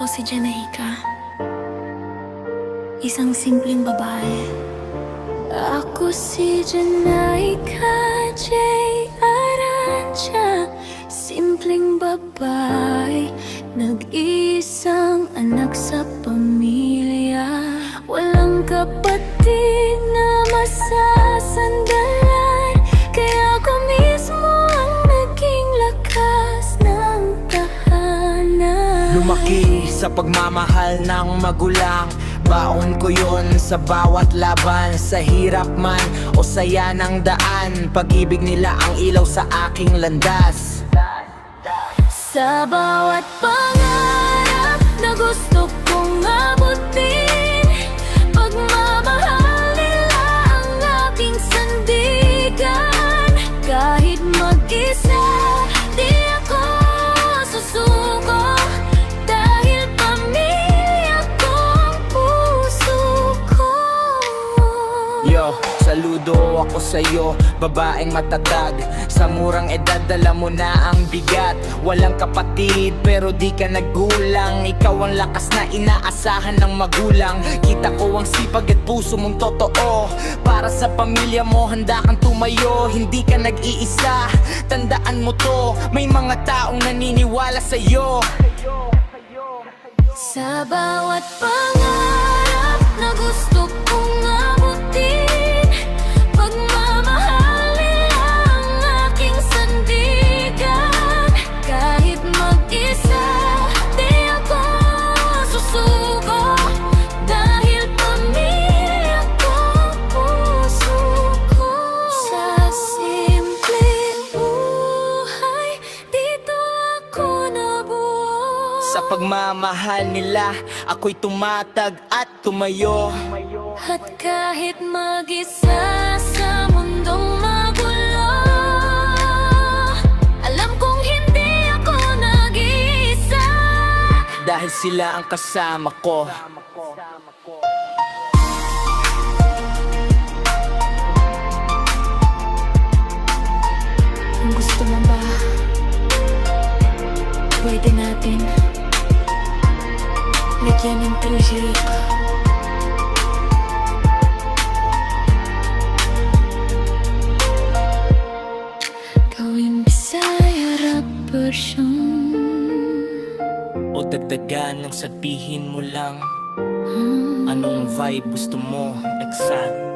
Ako si Janaika, isang simpleng babae. Ako si Janaika J. Arancia, simpleng babae, nag-iisang anak sa pamilya. Walang kapatid na masasandalan, kaya ako mismo ang naging lakas ng tahanan. Lumaki sa pagmamahal ng magulang, baon ko yun sa bawat laban. Sa hirap man o saya ng daan, pag-ibig nila ang ilaw sa aking landas. Sa bawat pangarap na gusto kong abutin, pagmamahal nila ang aking sandigan. Kahit mag-isa, di ako susuko, dahil pamilya ko ang puso ko. Yo, saludo ako sa'yo, babaeng matatag. Sa murang edad, dala mo na ang bigat. Walang kapatid, pero di ka naggulang. Ikaw ang lakas na inaasahan ng magulang. Kita ko ang sipag at puso mong totoo. Para sa pamilya mo, handa kang tumayo. Hindi ka nag-iisa, tandaan mo to. May mga taong naniniwala sa'yo. Sa bawat pangarap na gusto kong abutin, pagmamahal nila ang aking sandigan. Kahit mag-isa, di ako susuko, dahil pamilya ko ang puso ko. Sa simpleng buhay, dito ako nabuo. Sa pagmamahal nila, ako'y tumatag at tumayo. At kahit mag-isa sa mundong magulo, alam kong hindi ako nag-iisa, Dahil sila ang kasama ko. Kung gusto mo ba, pwede natin lagyan ng treasury ka. Gawing Bisaya rap version. O dagdagan ng sabihin mo lang, anong vibe gusto mo, exact.